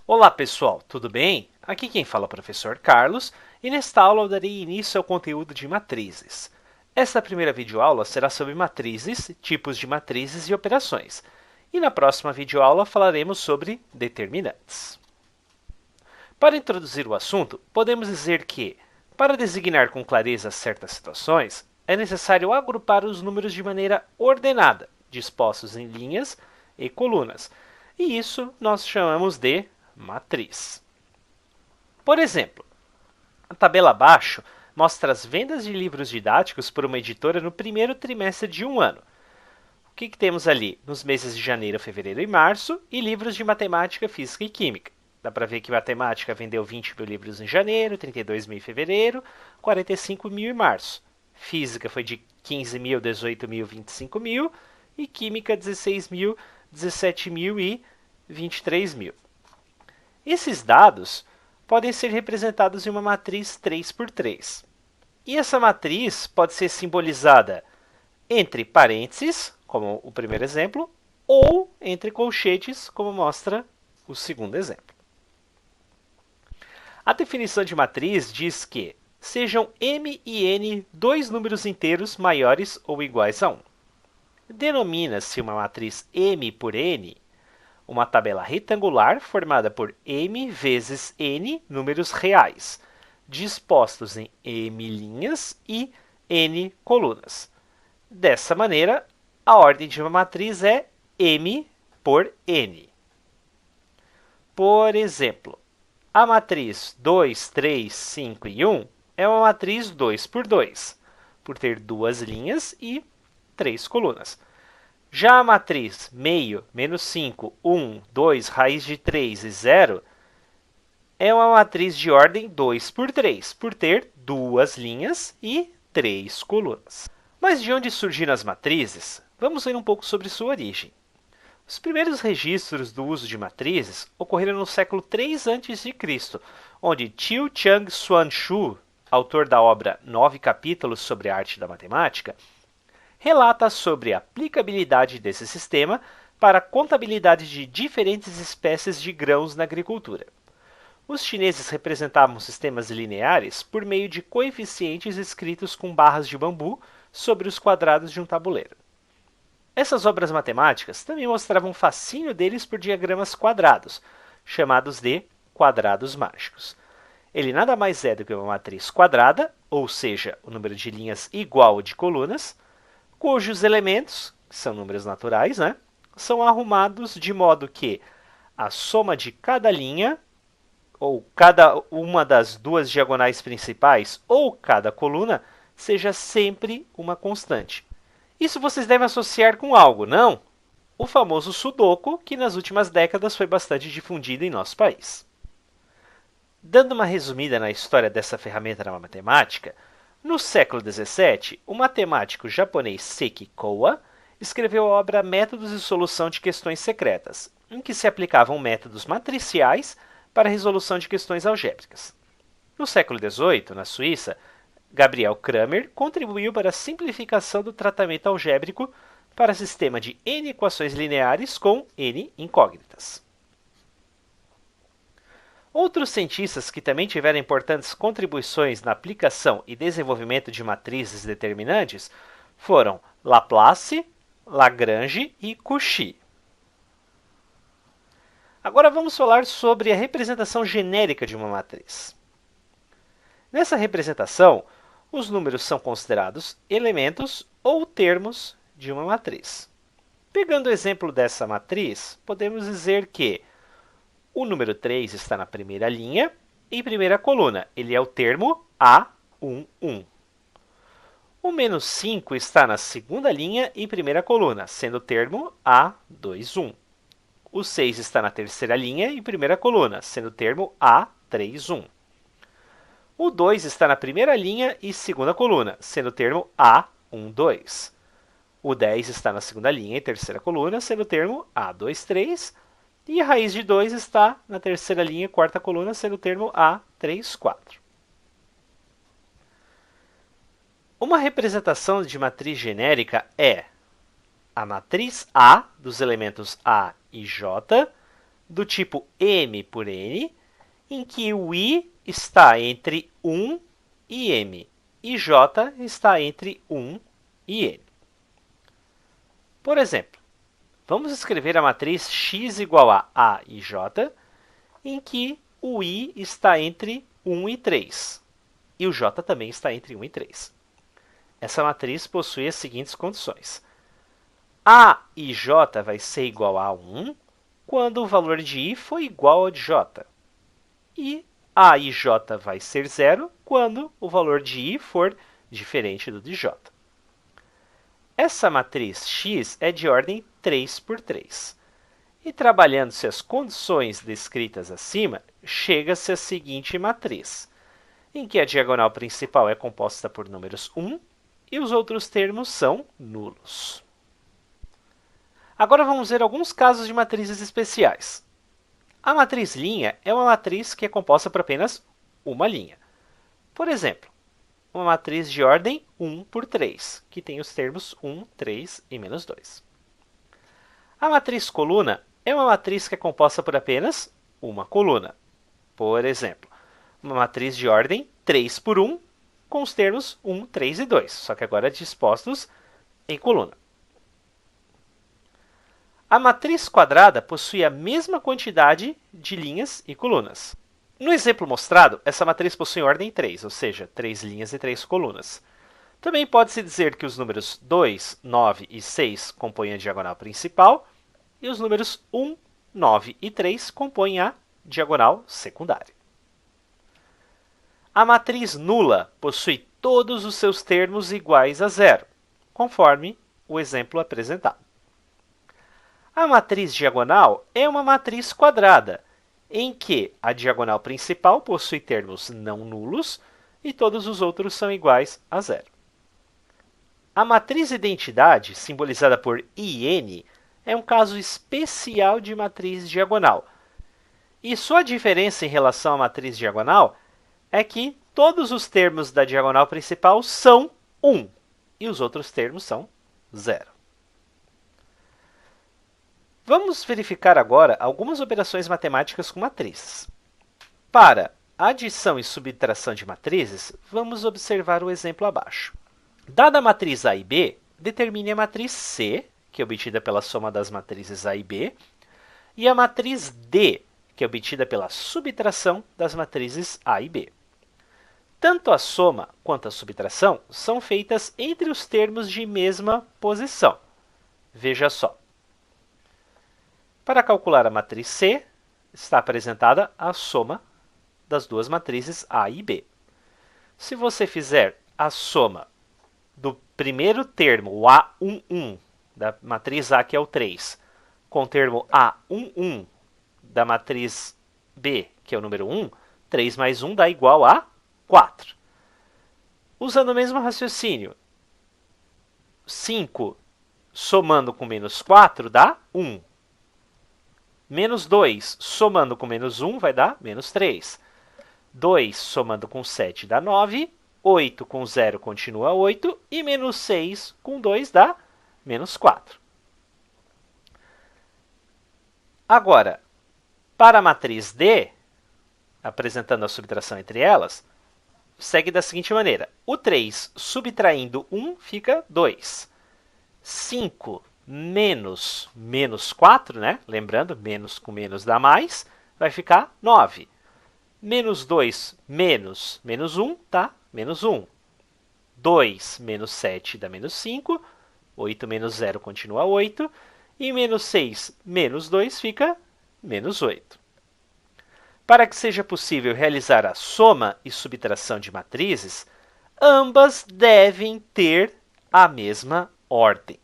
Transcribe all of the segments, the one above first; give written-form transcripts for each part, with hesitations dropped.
Olá pessoal, tudo bem? Aqui quem fala é o professor Carlos e nesta aula eu darei início ao conteúdo de matrizes. Esta primeira videoaula será sobre matrizes, tipos de matrizes e operações. E na próxima videoaula falaremos sobre determinantes. Para introduzir o assunto, podemos dizer que, para designar com clareza certas situações, é necessário agrupar os números de maneira ordenada, dispostos em linhas e colunas. E isso nós chamamos de matriz. Por exemplo, a tabela abaixo mostra as vendas de livros didáticos por uma editora no primeiro trimestre de um ano. O que temos ali? Nos meses de janeiro, fevereiro e março, e livros de matemática, física e química. Dá para ver que matemática vendeu 20 mil livros em janeiro, 32 mil em fevereiro, 45 mil em março. Física foi de 15 mil, 18 mil, 25 mil, e química 16 mil, 17 mil e 23 mil. Esses dados podem ser representados em uma matriz 3x3. E essa matriz pode ser simbolizada entre parênteses, como o primeiro exemplo, ou entre colchetes, como mostra o segundo exemplo. A definição de matriz diz que sejam M e N dois números inteiros maiores ou iguais a 1. Denomina-se uma matriz M por N uma tabela retangular formada por m vezes n números reais, dispostos em m linhas e n colunas. Dessa maneira, a ordem de uma matriz é m por n. Por exemplo, a matriz 2, 3, 5 e 1 é uma matriz 2 por 2, por ter duas linhas e 3 colunas. Já a matriz meio, menos 5, 1, 2, raiz de 3 e 0 é uma matriz de ordem 2 por 3, por ter duas linhas e 3 colunas. Mas de onde surgiram as matrizes? Vamos ver um pouco sobre sua origem. Os primeiros registros do uso de matrizes ocorreram no século 3 a.C., onde Qiu Chang Xuan-Shu, autor da obra 9 capítulos sobre a arte da matemática, relata sobre a aplicabilidade desse sistema para a contabilidade de diferentes espécies de grãos na agricultura. Os chineses representavam sistemas lineares por meio de coeficientes escritos com barras de bambu sobre os quadrados de um tabuleiro. Essas obras matemáticas também mostravam o fascínio deles por diagramas quadrados, chamados de quadrados mágicos. Ele nada mais é do que uma matriz quadrada, ou seja, o número de linhas igual ao de colunas, cujos elementos, que são números naturais, são arrumados de modo que a soma de cada linha, ou cada uma das duas diagonais principais, ou cada coluna, seja sempre uma constante. Isso vocês devem associar com algo, não? O famoso Sudoku, que nas últimas décadas foi bastante difundido em nosso país. Dando uma resumida na história dessa ferramenta na matemática, no século XVII, o matemático japonês Seki Kowa escreveu a obra Métodos de Solução de Questões Secretas, em que se aplicavam métodos matriciais para a resolução de questões algébricas. No século XVIII, na Suíça, Gabriel Cramer contribuiu para a simplificação do tratamento algébrico para sistema de n equações lineares com n incógnitas. Outros cientistas que também tiveram importantes contribuições na aplicação e desenvolvimento de matrizes determinantes foram Laplace, Lagrange e Cauchy. Agora vamos falar sobre a representação genérica de uma matriz. Nessa representação, os números são considerados elementos ou termos de uma matriz. Pegando o exemplo dessa matriz, podemos dizer que o número 3 está na primeira linha e primeira coluna. Ele é o termo A11. O menos 5 está na segunda linha e primeira coluna, sendo o termo A21. O 6 está na terceira linha e primeira coluna, sendo o termo A31. O 2 está na primeira linha e segunda coluna, sendo o termo A12. O 10 está na segunda linha e terceira coluna, sendo o termo A23. E a raiz de 2 está na terceira linha e quarta coluna, sendo o termo A34. Uma representação de matriz genérica é a matriz A dos elementos A e J do tipo m por n, em que o i está entre 1 e m, e j está entre 1 e n. Por exemplo, vamos escrever a matriz x igual a e j, em que o i está entre 1 e 3, e o j também está entre 1 e 3. Essa matriz possui as seguintes condições. A e j vai ser igual a 1 quando o valor de i for igual ao de j. E a e j vai ser 0 quando o valor de i for diferente do de j. Essa matriz x é de ordem 3 por 3. E trabalhando-se as condições descritas acima, chega-se à seguinte matriz, em que a diagonal principal é composta por números 1 e os outros termos são nulos. Agora vamos ver alguns casos de matrizes especiais. A matriz linha é uma matriz que é composta por apenas uma linha. Por exemplo, uma matriz de ordem 1 por 3, que tem os termos 1, 3 e menos 2. A matriz coluna é uma matriz que é composta por apenas uma coluna. Por exemplo, uma matriz de ordem 3 por 1, com os termos 1, 3 e 2, só que agora dispostos em coluna. A matriz quadrada possui a mesma quantidade de linhas e colunas. No exemplo mostrado, essa matriz possui ordem 3, ou seja, 3 linhas e 3 colunas. Também pode-se dizer que os números 2, 9 e 6 compõem a diagonal principal e os números 1, 9 e 3 compõem a diagonal secundária. A matriz nula possui todos os seus termos iguais a zero, conforme o exemplo apresentado. A matriz diagonal é uma matriz quadrada, em que a diagonal principal possui termos não nulos e todos os outros são iguais a zero. A matriz identidade, simbolizada por IN, é um caso especial de matriz diagonal. E sua diferença em relação à matriz diagonal é que todos os termos da diagonal principal são 1 e os outros termos são 0. Vamos verificar agora algumas operações matemáticas com matrizes. Para adição e subtração de matrizes, vamos observar o exemplo abaixo. Dada a matriz A e B, determine a matriz C, que é obtida pela soma das matrizes A e B, e a matriz D, que é obtida pela subtração das matrizes A e B. Tanto a soma quanto a subtração são feitas entre os termos de mesma posição. Veja só. Para calcular a matriz C, está apresentada a soma das duas matrizes A e B. Se você fizer a soma do primeiro termo, o A11, da matriz A, que é o 3, com o termo A11 da matriz B, que é o número 1, 3 mais 1 dá igual a 4. Usando o mesmo raciocínio, 5 somando com menos 4 dá 1. Menos 2 somando com menos 1 vai dar menos 3. 2 somando com 7 dá 9. 8 com 0 continua 8. E menos 6 com 2 dá menos 4. Agora, para a matriz D, apresentando a subtração entre elas, segue da seguinte maneira. O 3 subtraindo 1 fica 2. 5 menos 4, né? Lembrando, menos com menos dá mais, vai ficar 9. Menos 2 menos 1 dá menos 1. 2 menos 7 dá menos 5. 8 menos 0 continua 8. E menos 6 menos 2 fica menos 8. Para que seja possível realizar a soma e subtração de matrizes, ambas devem ter a mesma ordem.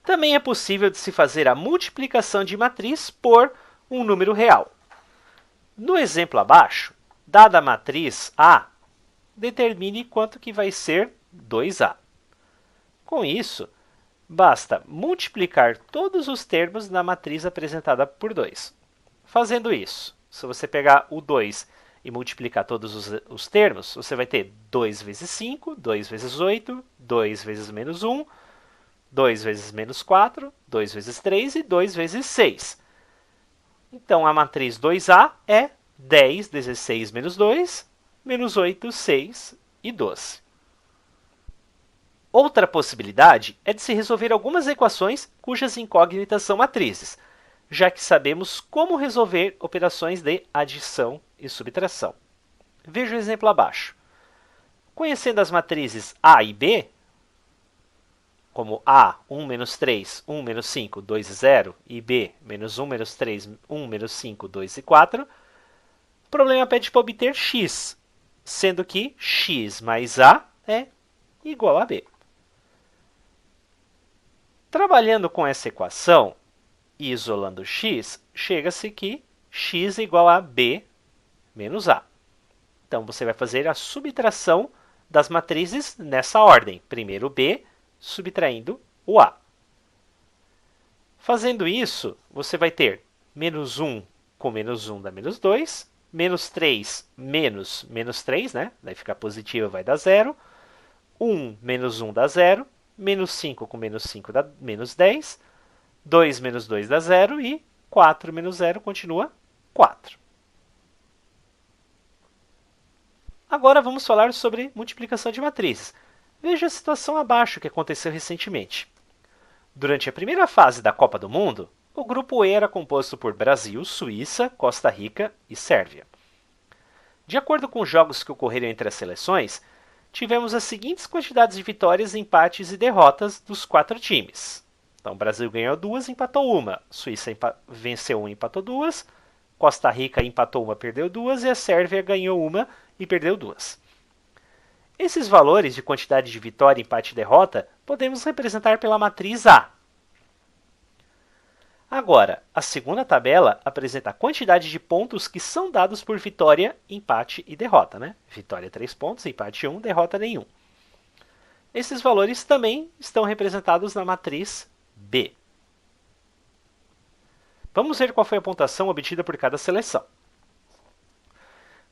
Também é possível de se fazer a multiplicação de matriz por um número real. No exemplo abaixo, dada a matriz A, determine quanto que vai ser 2A. Com isso, basta multiplicar todos os termos na matriz apresentada por 2. Fazendo isso, se você pegar o 2 e multiplicar todos os termos, você vai ter 2 vezes 5, 2 vezes 8, 2 vezes menos 1, 2 vezes menos 4, 2 vezes 3 e 2 vezes 6. Então, a matriz 2A é 10, 16 menos 2, menos 8, 6 e 12. Outra possibilidade é de se resolver algumas equações cujas incógnitas são matrizes, já que sabemos como resolver operações de adição e subtração. Veja o exemplo abaixo. Conhecendo as matrizes A e B, como A, 1 menos 3, 1 menos 5, 2 e 0, e B, menos 1 menos 3, 1 menos 5, 2 e 4, o problema pede para obter x, sendo que x mais A é igual a B. Trabalhando com essa equação e isolando x, chega-se que x é igual a B menos A. Então, você vai fazer a subtração das matrizes nessa ordem. Primeiro B, subtraindo o A. Fazendo isso, você vai ter menos 1 com menos 1 dá menos 2, menos 3 menos menos 3, né? Daí fica positivo, vai dar 0. 1 menos 1 dá 0. Menos 5 com menos 5 dá menos 10. 2 menos 2 dá 0 e 4 menos 0 continua 4. Agora vamos falar sobre multiplicação de matrizes. Veja a situação abaixo que aconteceu recentemente. Durante a primeira fase da Copa do Mundo, o grupo E era composto por Brasil, Suíça, Costa Rica e Sérvia. De acordo com os jogos que ocorreram entre as seleções, tivemos as seguintes quantidades de vitórias, empates e derrotas dos 4 times. Então, o Brasil ganhou 2, empatou 1. Suíça venceu 1, empatou 2. Costa Rica empatou 1, perdeu 2. E a Sérvia ganhou 1 e perdeu 2. Esses valores de quantidade de vitória, empate e derrota podemos representar pela matriz A. Agora, a segunda tabela apresenta a quantidade de pontos que são dados por vitória, empate e derrota, né? Vitória 3 pontos, empate 1, derrota nenhum. Esses valores também estão representados na matriz B. Vamos ver qual foi a pontuação obtida por cada seleção.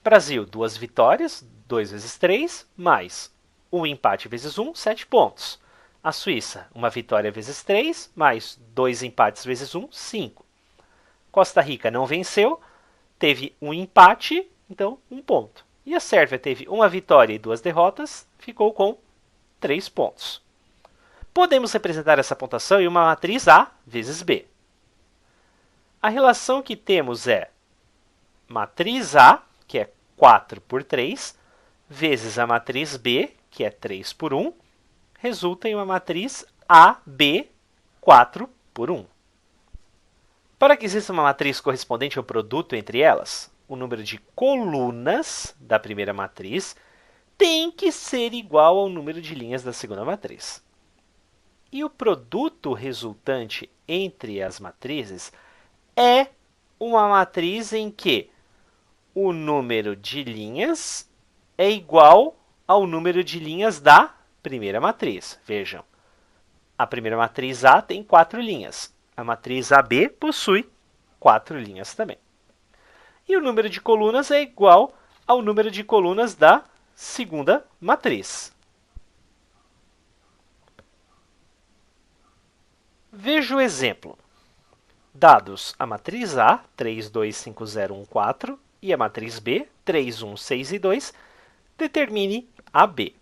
Brasil, 2 vitórias, 2 vezes 3, mais 1 empate vezes 1, 7 pontos. A Suíça, 1 vitória vezes 3, mais 2 empates vezes 1, 5. Costa Rica não venceu, teve 1 empate, então 1 ponto. E a Sérvia teve 1 vitória e 2 derrotas, ficou com 3 pontos. Podemos representar essa pontuação em uma matriz A vezes B. A relação que temos é matriz A, que é 4 por 3, vezes a matriz B, que é 3 por 1, resulta em uma matriz AB 4 por 1. Para que exista uma matriz correspondente ao produto entre elas, o número de colunas da primeira matriz tem que ser igual ao número de linhas da segunda matriz. E o produto resultante entre as matrizes é uma matriz em que o número de linhas é igual ao número de linhas da primeira matriz. Vejam, a primeira matriz A tem 4 linhas. A matriz AB possui 4 linhas também. E o número de colunas é igual ao número de colunas da segunda matriz. Veja o exemplo. Dados a matriz A, 3, 2, 5, 0, 1, 4, e a matriz B, 3, 1, 6 e 2, determine a B.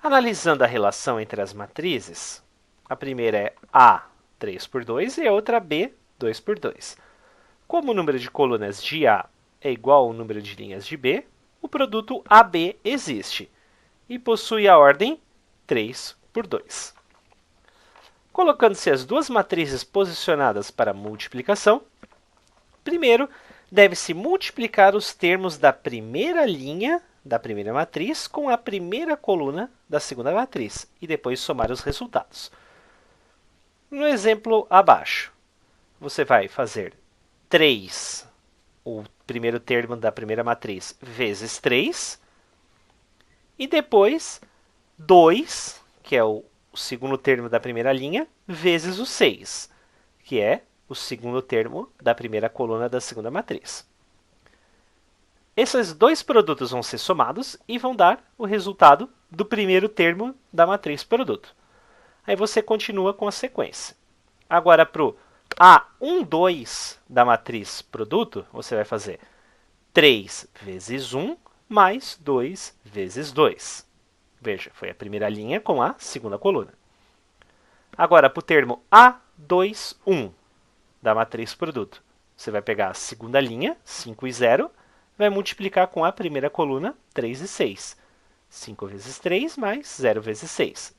Analisando a relação entre as matrizes, a primeira é A, 3 por 2, e a outra B, 2 por 2. Como o número de colunas de A é igual ao número de linhas de B, o produto AB existe e possui a ordem 3 por 2. Colocando-se as duas matrizes posicionadas para multiplicação, primeiro deve-se multiplicar os termos da primeira linha da primeira matriz com a primeira coluna da segunda matriz e depois somar os resultados. No exemplo abaixo, você vai fazer 3, o primeiro termo da primeira matriz, vezes 3, e depois 2, que é o segundo termo da primeira linha, vezes o 6, que é o segundo termo da primeira coluna da segunda matriz. Esses dois produtos vão ser somados e vão dar o resultado do primeiro termo da matriz produto. Aí você continua com a sequência. Agora, para o A12 da matriz produto, você vai fazer 3 vezes 1 mais 2 vezes 2. Veja, foi a primeira linha com a segunda coluna. Agora, para o termo A21 da matriz produto, você vai pegar a segunda linha, 5 e 0, vai multiplicar com a primeira coluna, 3 e 6. 5 vezes 3 mais 0 vezes 6.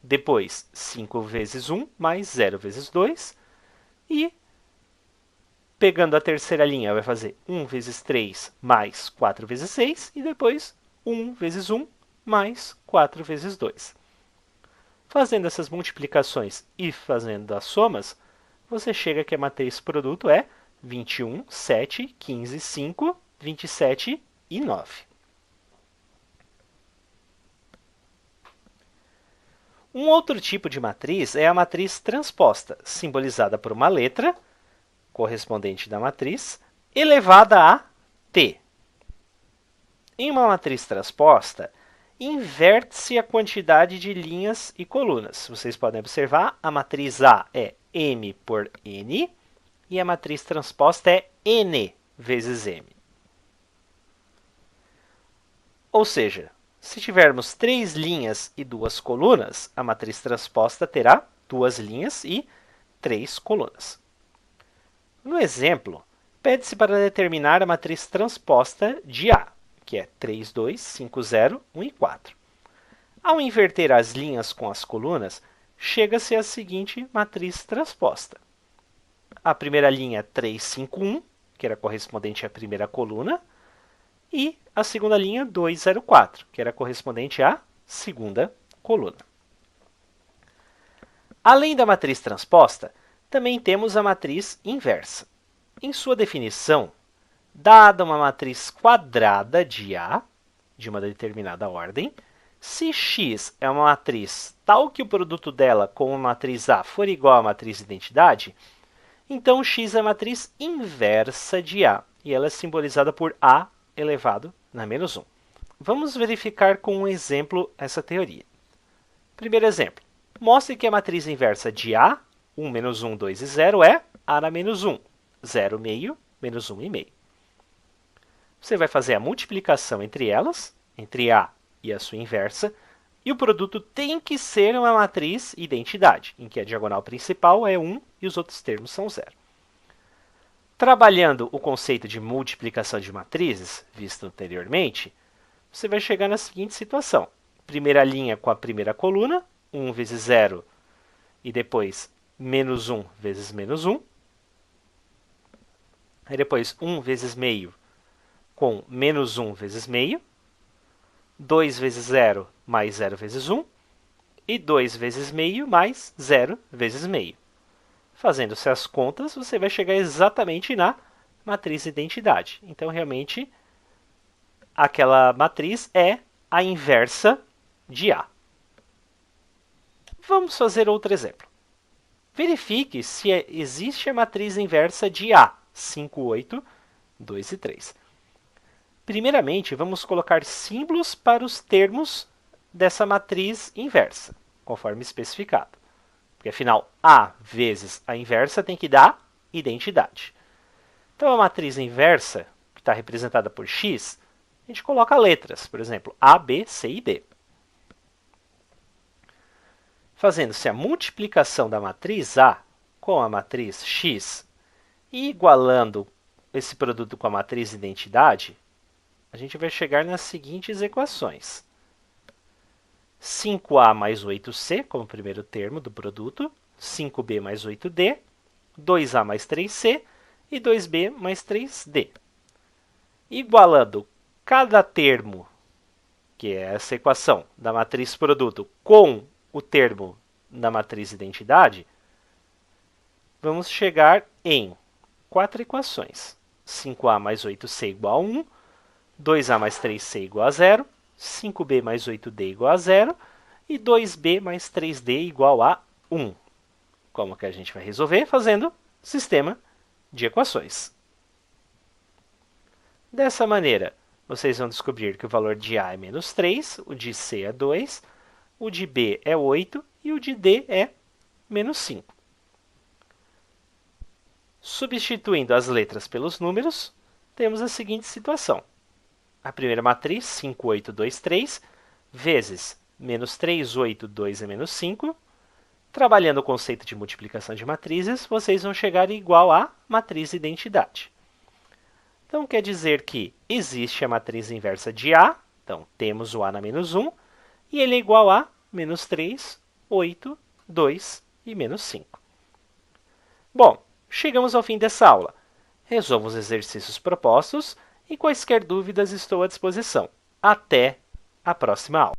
Depois, 5 vezes 1 mais 0 vezes 2. E, pegando a terceira linha, vai fazer 1 vezes 3 mais 4 vezes 6. E depois, 1 vezes 1 mais 4 vezes 2. Fazendo essas multiplicações e fazendo as somas, você chega que a matriz produto é 21, 7, 15, 5, 27 e 9. Um outro tipo de matriz é a matriz transposta, simbolizada por uma letra, correspondente da matriz, elevada a t. Em uma matriz transposta, inverte-se a quantidade de linhas e colunas. Vocês podem observar, a matriz A é m por n e a matriz transposta é n vezes m. Ou seja, se tivermos 3 linhas e 2 colunas, a matriz transposta terá 2 linhas e 3 colunas. No exemplo, pede-se para determinar a matriz transposta de A, que é 3, 2, 5, 0, 1 e 4. Ao inverter as linhas com as colunas, chega-se à seguinte matriz transposta. A primeira linha 3, 5, 1, que era correspondente à primeira coluna, e a segunda linha 2, 0, 4, que era correspondente à segunda coluna. Além da matriz transposta, também temos a matriz inversa. Em sua definição, dada uma matriz quadrada de A, de uma determinada ordem, se X é uma matriz tal que o produto dela com a matriz A for igual à matriz identidade, então X é a matriz inversa de A, e ela é simbolizada por A elevado na menos 1. Vamos verificar com um exemplo essa teoria. Primeiro exemplo. Mostre que a matriz inversa de A, 1, menos 1, 2 e 0, é A na menos 1, 0, meio, menos 1 e meio. Você vai fazer a multiplicação entre elas, entre A e a sua inversa, e o produto tem que ser uma matriz identidade, em que a diagonal principal é 1 e os outros termos são 0. Trabalhando o conceito de multiplicação de matrizes, visto anteriormente, você vai chegar na seguinte situação. Primeira linha com a primeira coluna, 1 vezes 0, e depois menos 1 vezes menos 1. Aí depois 1 vezes meio com menos 1 vezes meio. 2 vezes 0 mais 0 vezes 1. E 2 vezes meio mais 0 vezes meio. Fazendo-se as contas, você vai chegar exatamente na matriz identidade. Então, realmente, aquela matriz é a inversa de A. Vamos fazer outro exemplo. Verifique se existe a matriz inversa de A, 5, 8, 2 e 3. Primeiramente, vamos colocar símbolos para os termos dessa matriz inversa, conforme especificado. Porque, afinal, A vezes a inversa tem que dar identidade. Então, a matriz inversa, que está representada por x, a gente coloca letras, por exemplo, A, B, C e D. Fazendo-se a multiplicação da matriz A com a matriz x e igualando esse produto com a matriz identidade, a gente vai chegar nas seguintes equações. 5a mais 8c, como primeiro termo do produto, 5b mais 8d, 2a mais 3c e 2b mais 3d. Igualando cada termo, que é essa equação da matriz produto, com o termo da matriz identidade, vamos chegar em 4 equações. 5a mais 8c igual a 1, 2a mais 3c igual a 0, 5b mais 8d igual a 0 e 2b mais 3d igual a 1. Como que a gente vai resolver? Fazendo sistema de equações. Dessa maneira, vocês vão descobrir que o valor de A é menos 3, o de C é 2, o de B é 8 e e o de D é menos 5. Substituindo as letras pelos números, temos a seguinte situação. A primeira matriz, 5, 8, 2, 3, vezes menos 3, 8, 2 é menos 5. Trabalhando o conceito de multiplicação de matrizes, vocês vão chegar igual à matriz identidade. Então, quer dizer que existe a matriz inversa de A, então temos o A na menos 1, e ele é igual a menos 3, 8, 2 e menos 5. Bom, chegamos ao fim dessa aula. Resolva os exercícios propostos e quaisquer dúvidas estou à disposição. Até a próxima aula.